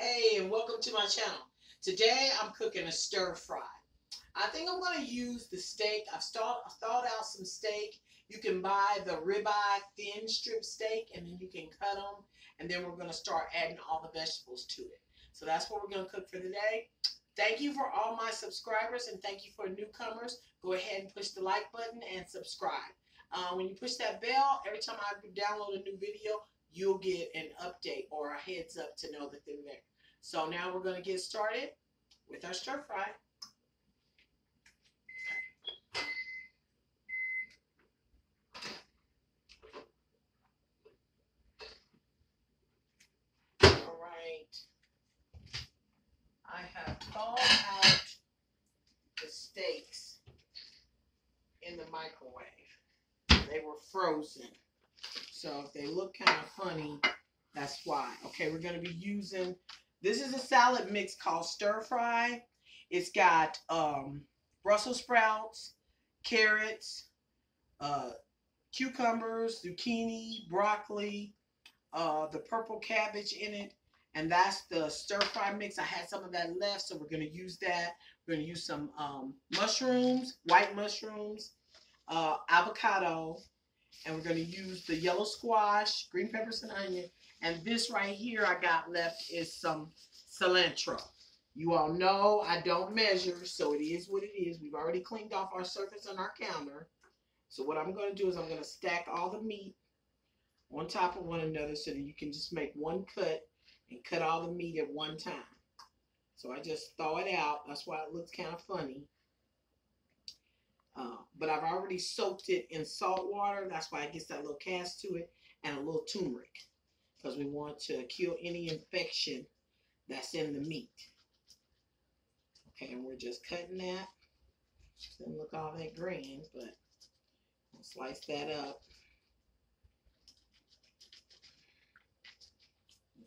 Hey, and welcome to my channel. Today I'm cooking a stir fry. I think I'm going to use the steak. I've thawed out some steak. You can buy the ribeye thin strip steak and then you can cut them. And then we're going to start adding all the vegetables to it. So that's what we're going to cook for today. Thank you for all my subscribers and thank you for newcomers. Go ahead and push the like button and subscribe. When you push that bell, every time I download a new video, you'll get an update or a heads up to know that they're there. So now we're going to get started with our stir fry. All right. I have thawed out the steaks in the microwave. They were frozen. So if they look kind of funny, that's why. Okay, we're going to be using, this is a salad mix called stir fry. It's got Brussels sprouts, carrots, cucumbers, zucchini, broccoli, the purple cabbage in it. And that's the stir fry mix. I had some of that left, so we're going to use that. We're going to use some mushrooms, white mushrooms, avocado, and we're going to use the yellow squash, green peppers, and onion. And this right here I got left is some cilantro. You all know I don't measure, so it is what it is. We've already cleaned off our surface on our counter. So what I'm going to do is I'm going to stack all the meat on top of one another so that you can just make one cut and cut all the meat at one time. So I just thaw it out. That's why it looks kind of funny. But I've already soaked it in salt water. That's why it gets that little cast to it, and a little turmeric, because we want to kill any infection that's in the meat. Okay, and we're just cutting that. Doesn't look all that grand, but we'll slice that up.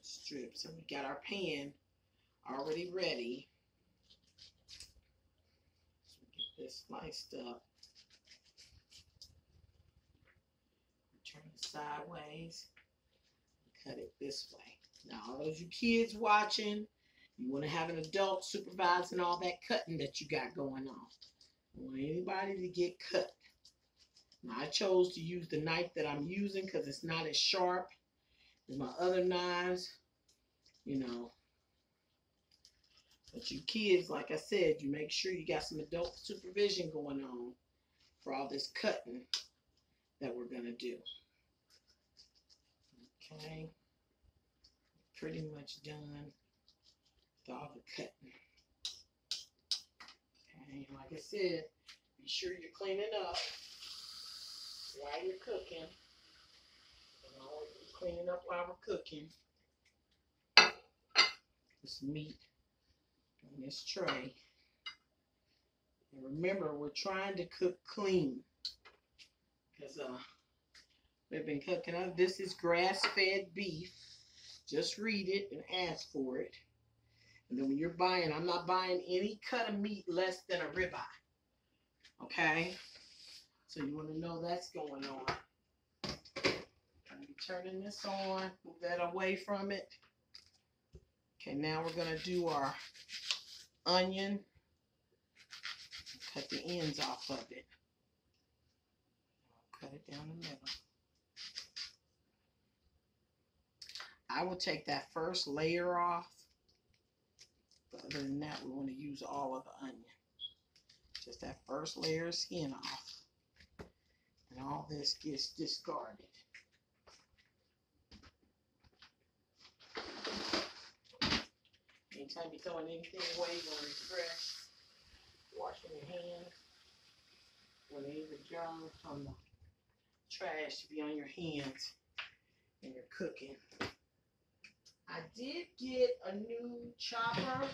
Strips, and we got our pan already ready. So get this sliced up. Turn it sideways. Cut it this way. Now, all those you kids watching, you want to have an adult supervising all that cutting that you got going on. I don't want anybody to get cut. Now, I chose to use the knife that I'm using because it's not as sharp as my other knives, you know. But you kids, like I said, you make sure you got some adult supervision going on for all this cutting that we're going to do. Okay. Pretty much done with all the cutting. Okay, like I said, be sure you're cleaning up while you're cooking. And always be cleaning up while we're cooking. This meat on this tray. And remember, we're trying to cook clean. Because we've been cooking up. This is grass-fed beef. Just read it and ask for it. And then when you're buying, I'm not buying any cut of meat less than a ribeye. Okay? So you want to know that's going on. I'm going to be turning this on. Move that away from it. Okay, now we're going to do our onion. Cut the ends off of it. Cut it down the middle. I will take that first layer off. But other than that, we want to use all of the onion. Just that first layer of skin off. And all this gets discarded. Anytime you're throwing anything away, you want to refresh. Washing your hands. When there's a germ from the trash to be on your hands when you're cooking. I did get a new chopper.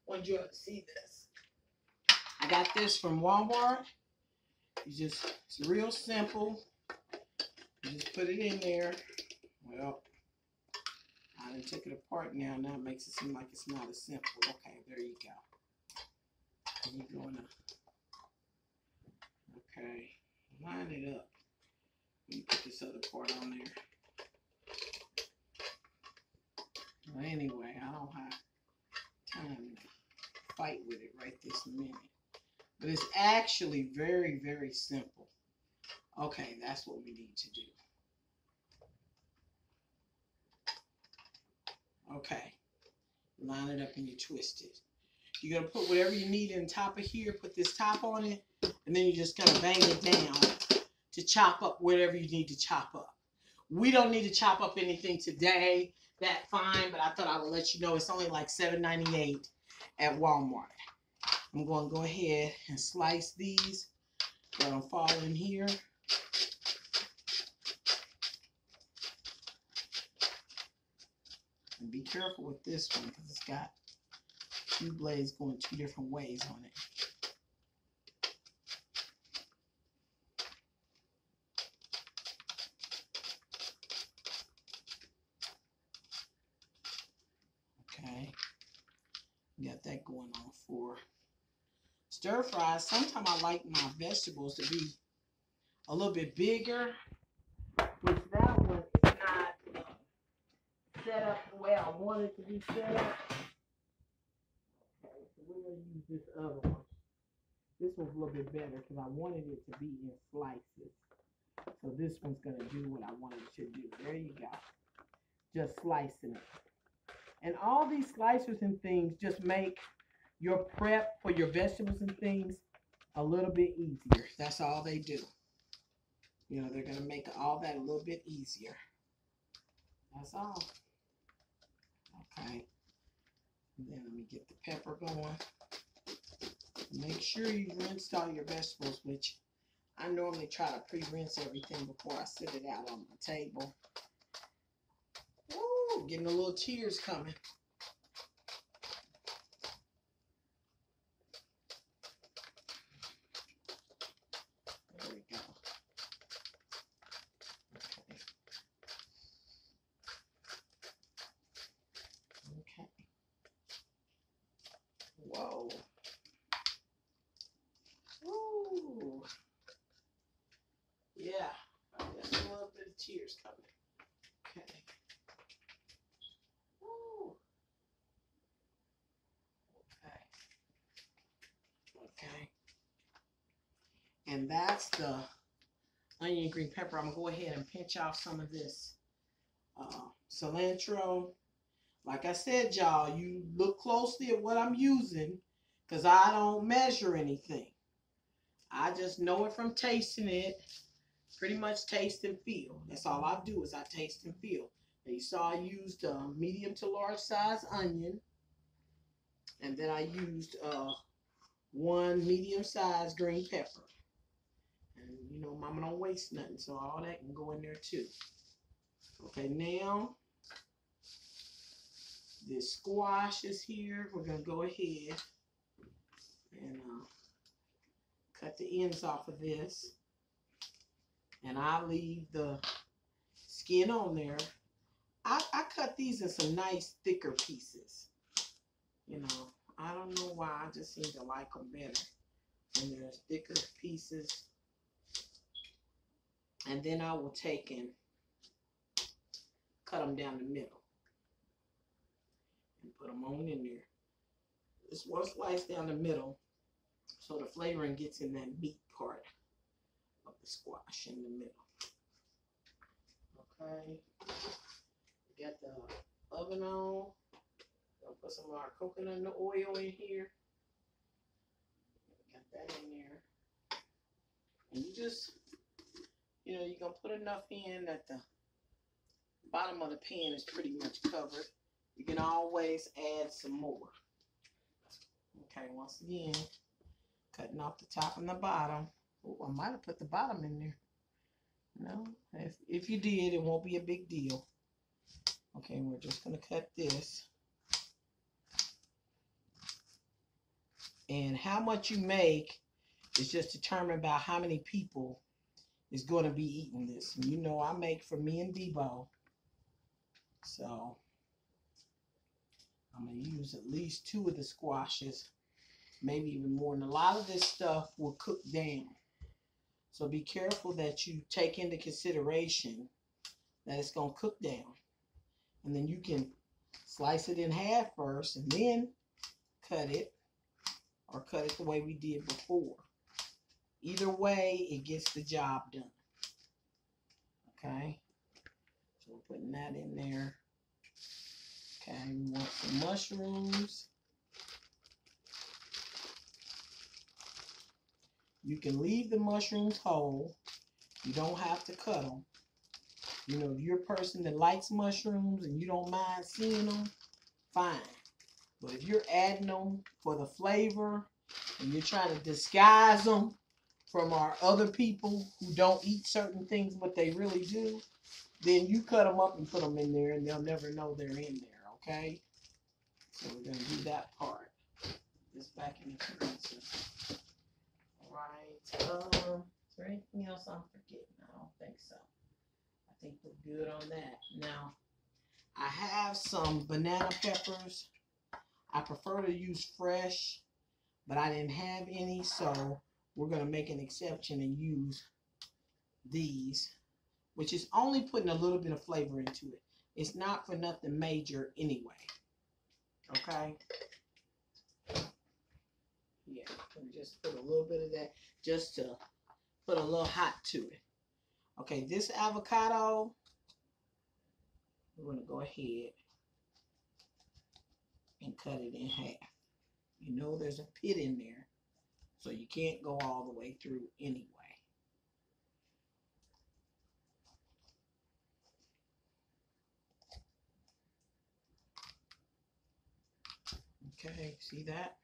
Want you to see this. I got this from Walmart. It's real simple. You just put it in there. Well, I done took it apart now. Now it makes it seem like it's not as simple. Okay, there you go. And you're going to, okay, line it up. Let me put this other part on there. anyway, I don't have time to fight with it right this minute. But it's actually very, very simple. Okay, that's what we need to do. Okay, line it up and you twist it. You're going to put whatever you need in top of here, put this top on it, and then you just kind of bang it down to chop up whatever you need to chop up. We don't need to chop up anything today, that fine, but I thought I would let you know it's only like $7.98 at Walmart. I'm going to go ahead and slice these. They're going to fall in here. And be careful with this one because it's got two blades going two different ways on it. Okay, got that going on for stir fries. Sometimes I like my vegetables to be a little bit bigger. With that one, it's not set up the way I want it to be set up. Okay, so we're going to use this other one. This one's a little bit better because I wanted it to be in slices. So this one's going to do what I wanted it to do. There you go. Just slicing it. And all these slicers and things just make your prep for your vegetables and things a little bit easier. That's all they do. You know, they're going to make all that a little bit easier. That's all. Okay. And then let me get the pepper going. Make sure you rinsed all your vegetables, which I normally try to pre-rinse everything before I set it out on my table. Ooh, getting a little tears coming. There we go. Okay. Whoa. Ooh. Yeah. There's a little bit of tears coming. Okay. Ooh. Okay. Okay. And that's the onion, green pepper. I'm going to go ahead and pinch off some of this cilantro. Like I said, y'all, you look closely at what I'm using because I don't measure anything. I just know it from tasting it. Pretty much taste and feel. That's all I do is I taste and feel. Now you saw I used a medium to large size onion. And then I used one medium sized green pepper. And you know, mama don't waste nothing, so all that can go in there too. Okay, now this squash is here. We're going to go ahead and cut the ends off of this. And I'll leave the skin on there. I cut these in some nice thicker pieces. You know, I don't know why. I just seem to like them better when they're thicker pieces. And then I will take and cut them down the middle. And put them on in there. Just one slice down the middle so the flavoring gets in that meat part of the squash in the middle. Okay. We got the oven on. Gonna put some of our coconut oil in here. Got that in there. And you just, you know, you're gonna put enough in that the bottom of the pan is pretty much covered. You can always add some more. Okay, once again, cutting off the top and the bottom. Oh, I might have put the bottom in there. No, if you did, it won't be a big deal. Okay, we're just gonna cut this. And how much you make is just determined by how many people is going to be eating this. And you know, I make for me and Debo. So I'm going to use at least 2 of the squashes, maybe even more. And a lot of this stuff will cook down. So be careful that you take into consideration that it's going to cook down. And then you can Slice it in half first and then cut it, or cut it the way we did before. Either way, it gets the job done. Okay, so we're putting that in there. Okay, we want some mushrooms. You can leave the mushrooms whole. You don't have to cut them. You know, if you're a person that likes mushrooms and you don't mind seeing them, fine. But if you're adding them for the flavor and you're trying to disguise them from our other people who don't eat certain things but they really do, then you cut them up and put them in there and they'll never know they're in there, okay? So we're going to do that part. This back in the freezer. All right. Is there anything else I'm forgetting? I don't think so. I think we're good on that. Now, I have some banana peppers. I prefer to use fresh, but I didn't have any, so we're going to make an exception and use these, which is only putting a little bit of flavor into it. It's not for nothing major anyway. Okay? Yeah, just put a little bit of that just to put a little hot to it. Okay, this avocado, we're going to go ahead and cut it in half. You know there's a pit in there, so you can't go all the way through anyway. Okay, see that?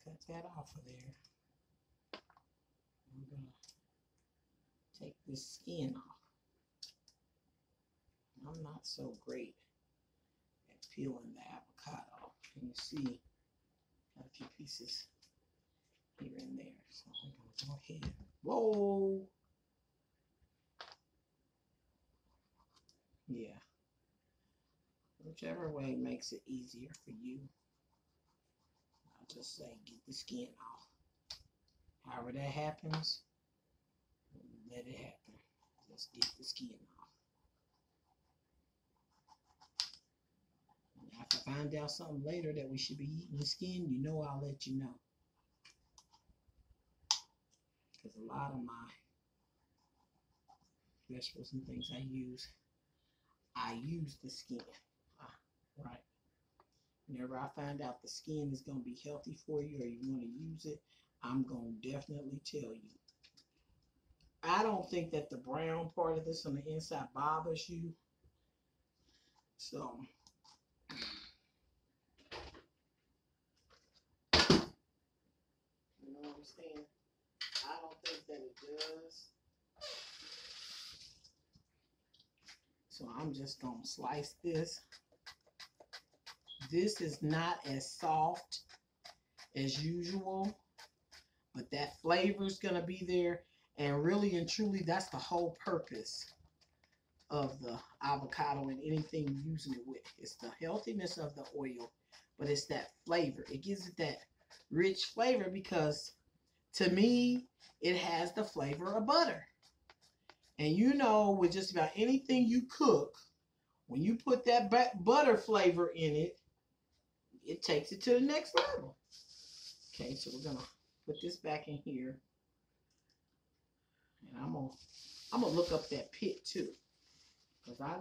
Cut that off of there. I'm going to take this skin off. I'm not so great at peeling the avocado. And you see, got a few pieces here and there. So I'm going to go ahead. Whoa! Yeah. Whichever way makes it easier for you. I'll just say get the skin off. However that happens, let it happen. Just get the skin off. And if I find out something later that we should be eating the skin, you know I'll let you know. Because a lot of my vegetables and things I use the skin. Right. Whenever I find out the skin is going to be healthy for you or you want to use it, I'm going to definitely tell you. I don't think that the brown part of this on the inside bothers you. So, you know what I'm saying? I don't think that it does. So I'm just going to slice this. This is not as soft as usual, but that flavor is going to be there. And really and truly, that's the whole purpose of the avocado and anything you're using it with. It's the healthiness of the oil, but it's that flavor. It gives it that rich flavor because, to me, it has the flavor of butter. And you know, with just about anything you cook, when you put that butter flavor in it, it takes it to the next level. Okay, so we're gonna put this back in here, and I'm gonna look up that pit too, because I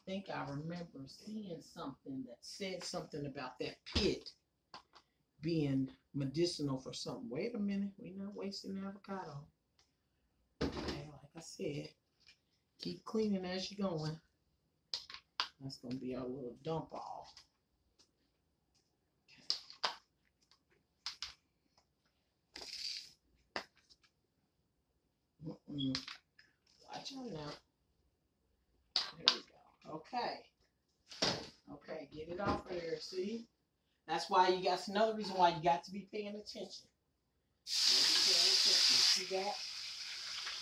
think I remember seeing something that said something about that pit being medicinal for something. Wait a minute, we're not wasting avocado. Okay, like I said, keep cleaning as you're going. That's gonna be our little dump off. Watch out now. There we go. Okay. Okay, get it off of there. See? That's why that's another reason why you got to be paying attention. See that?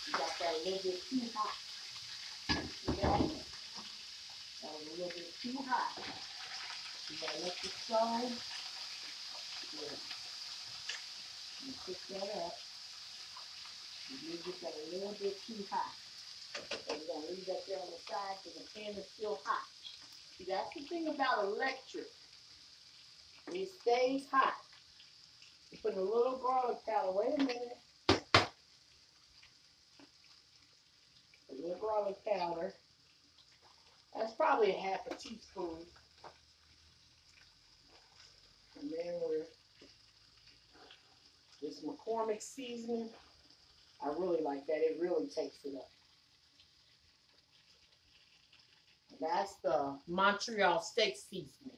You got that a little bit too hot. See that? That was a little bit too hot. You gotta let the stove. Good. You pick that up. You did get that a little bit too hot. So you're gonna leave these up there on the side because the pan is still hot. See, that's the thing about electric. It stays hot. You put a little garlic powder. Wait a minute. A little garlic powder. That's probably a half a teaspoon. And then this McCormick seasoning. I really like that. It really takes it up. That's the Montreal steak seasoning.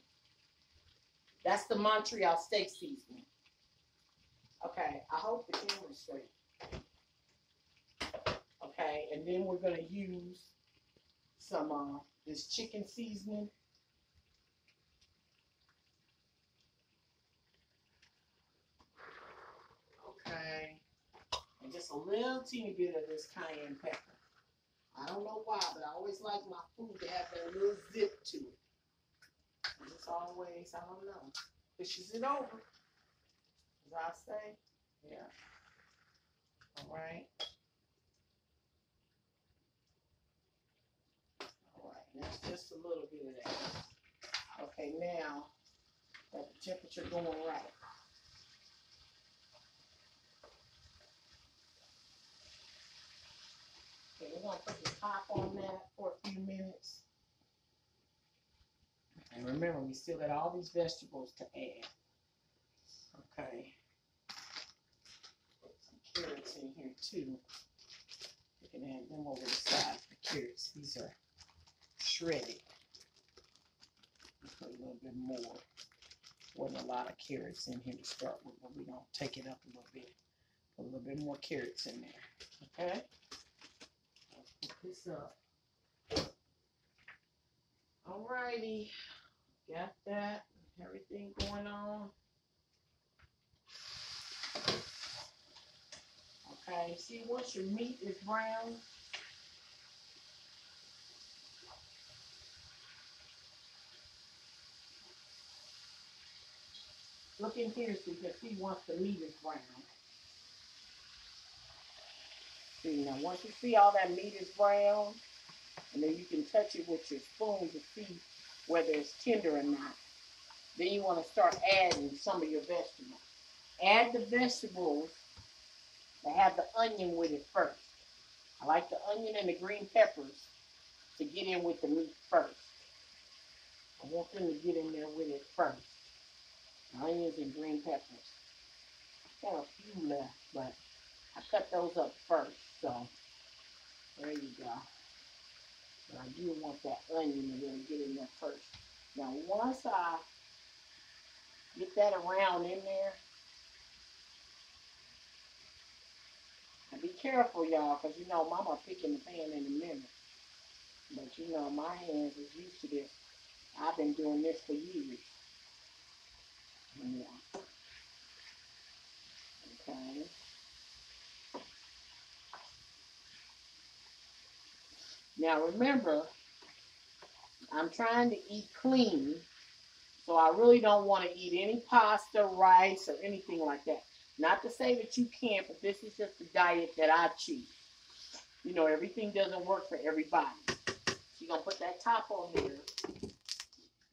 That's the Montreal steak seasoning. Okay, I hope the camera's straight. Okay, and then we're going to use some this chicken seasoning. Okay, and just a little teeny bit of this cayenne pepper. I don't know why, but I always like my food to have that little zip to it. It's always, I don't know, pushes it over, as I say. Yeah. All right. All right, that's just a little bit of that. Okay, now got the temperature going right. Okay, we're going to put the top on that for a few minutes. And remember, we still got all these vegetables to add. Okay. Put some carrots in here too. We can add them over the side. The carrots, these are shredded. Put a little bit more. Wasn't a lot of carrots in here to start with, but we're going to take it up a little bit. Put a little bit more carrots in there. Okay? Let's put this up. Alrighty. Got that. Everything going on. Okay, see, once your meat is brown, look in here so you can see once the meat is brown. See, now once you see all that meat is brown, and then you can touch it with your spoon to see whether it's tender or not. Then you want to start adding some of your vegetables. Add the vegetables that have the onion with it first. I like the onion and the green peppers to get in with the meat first. I want them to get in there with it first. Onions and green peppers. Got a few left, but I cut those up first, so there you go. But I do want that onion to really get in there first. Now, once I get that around in there, and be careful, y'all, because you know Mama picking the pan in a minute. But you know, my hands is used to this. I've been doing this for years. Yeah. Okay. Now remember, I'm trying to eat clean, so I really don't want to eat any pasta, rice, or anything like that. Not to say that you can't, but this is just the diet that I choose. You know, everything doesn't work for everybody. So you're going to put that top on there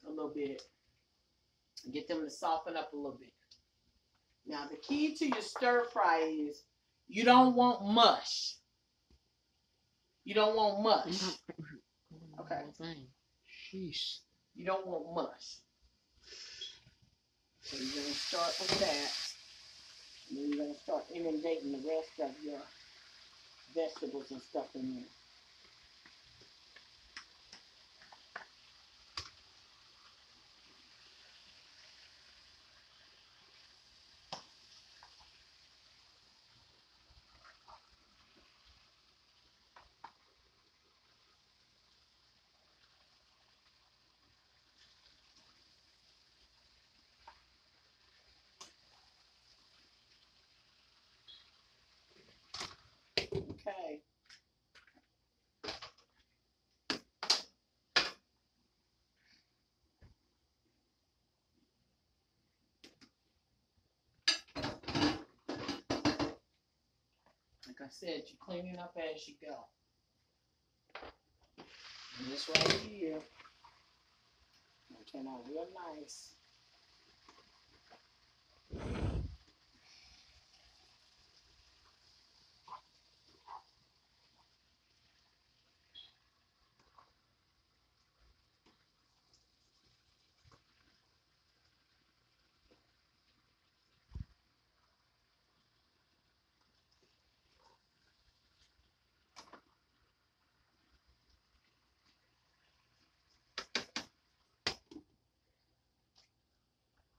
a little bit and get them to soften up a little bit. Now, the key to your stir fry is you don't want mush. You don't want mush. Okay. Sheesh. You don't want mush. So you're going to start with that. And then you're going to start inundating the rest of your vegetables and stuff in there. Okay. Like I said, you're cleaning up as you go. this right here. That came out real nice.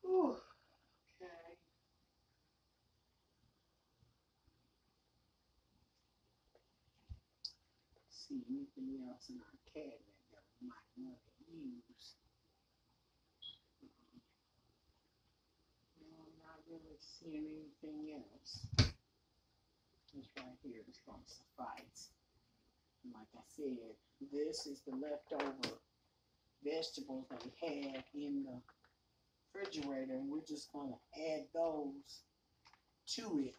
Whew. Okay. See anything else in our cabinet that we might want to use. No, I'm not really seeing anything else. This right here is going to suffice. And like I said, this is the leftover vegetables that we had in the refrigerator, and we're just going to add those to it.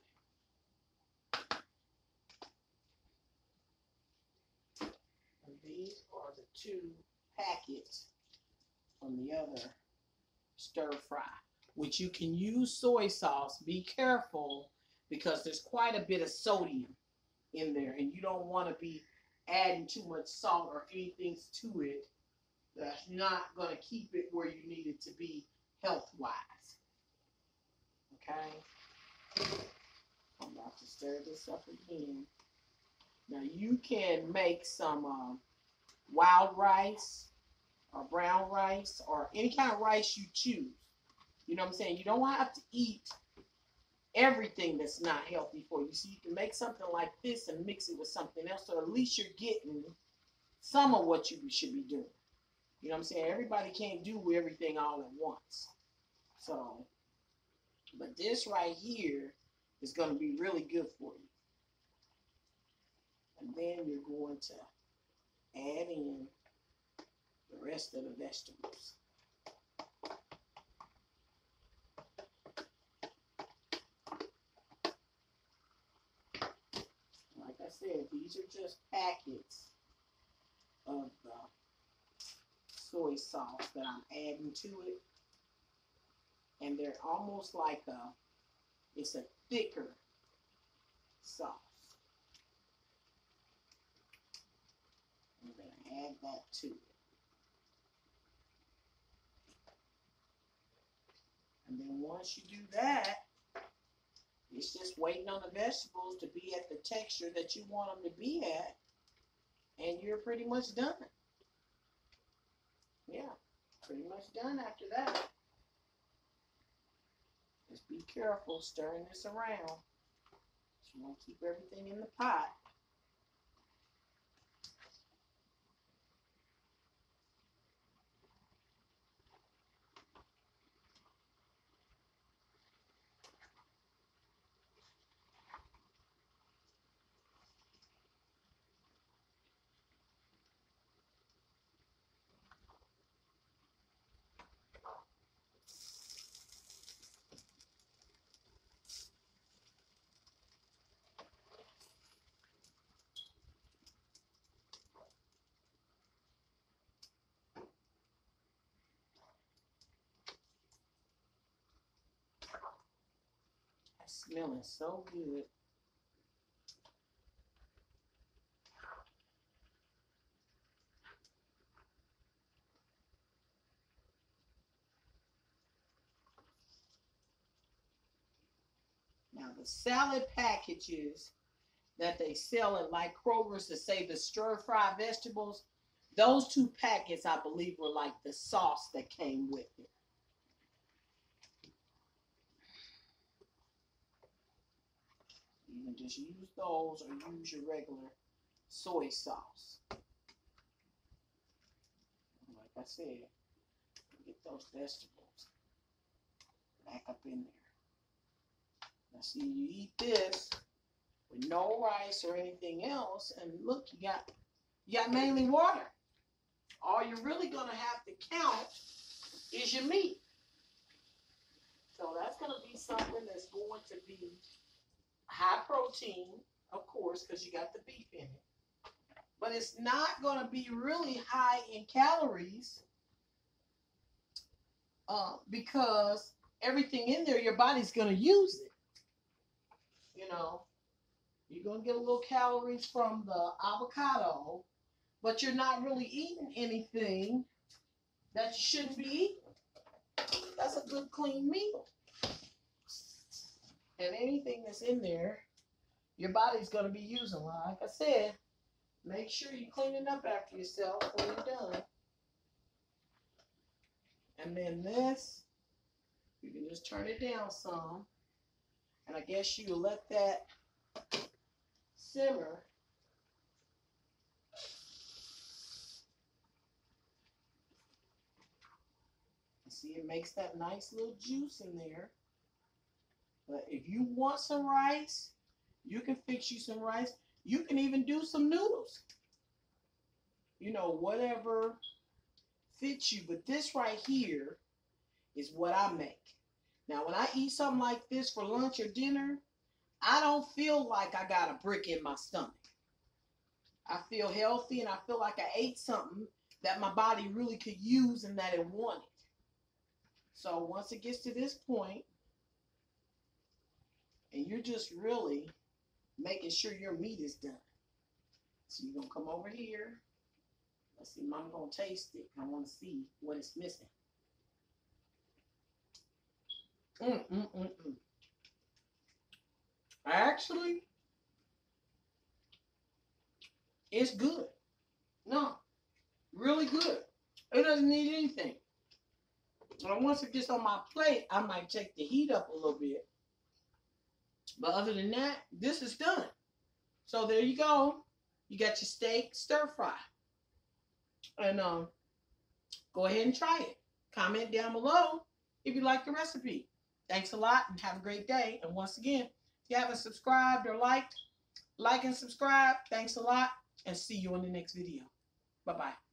And these are the 2 packets from the other stir fry, which you can use soy sauce. Be careful because there's quite a bit of sodium in there, and you don't want to be adding too much salt or anything to it that's not going to keep it where you need it to be health-wise. Okay? I'm about to stir this up again. Now you can make some wild rice or brown rice or any kind of rice you choose. You know what I'm saying? You don't have to eat everything that's not healthy for you. So you can make something like this and mix it with something else, so at least you're getting some of what you should be doing. You know what I'm saying? Everybody can't do everything all at once. So, but this right here is going to be really good for you. And then you're going to add in the rest of the vegetables. Like I said, these are just packets of the soy sauce that I'm adding to it. And they're almost like it's a thicker sauce. I'm going to add that to it. And then once you do that, it's just waiting on the vegetables to be at the texture that you want them to be at, and you're pretty much done. Yeah, pretty much done after that. Just be careful stirring this around. You want to keep everything in the pot. It's smelling so good. Now the salad packages that they sell at like Kroger's to say the stir fry vegetables, those 2 packets I believe were like the sauce that came with it. You can just use those or use your regular soy sauce. Like I said, get those vegetables back up in there. Now see, you eat this with no rice or anything else, and look, you got mainly water. All you're really gonna have to count is your meat. So that's gonna be something that's going to be high protein, of course, because you got the beef in it. but it's not going to be really high in calories because everything in there, your body's going to use it. You know, you're going to get a little calories from the avocado, but you're not really eating anything that you shouldn't be eating. That's a good clean meal. And anything that's in there, your body's going to be using. Like I said, make sure you're cleaning up after yourself when you're done. And then this, you can just turn it down some. And I guess you let that simmer. See, it makes that nice little juice in there. But if you want some rice, you can fix you some rice. You can even do some noodles. You know, whatever fits you. But this right here is what I make. Now, when I eat something like this for lunch or dinner, I don't feel like I got a brick in my stomach. I feel healthy and I feel like I ate something that my body really could use and that it wanted. So once it gets to this point, and you're just really making sure your meat is done. So you're going to come over here. Let's see, Mom going to taste it. I want to see what it's missing. Actually, it's good. No, really good. It doesn't need anything. And once it gets on my plate, I might take the heat up a little bit. But other than that, this is done. So there you go. You got your steak stir fry. And go ahead and try it. Comment down below if you like the recipe. Thanks a lot and have a great day. And once again, if you haven't subscribed or liked, like and subscribe. Thanks a lot and see you in the next video. Bye-bye.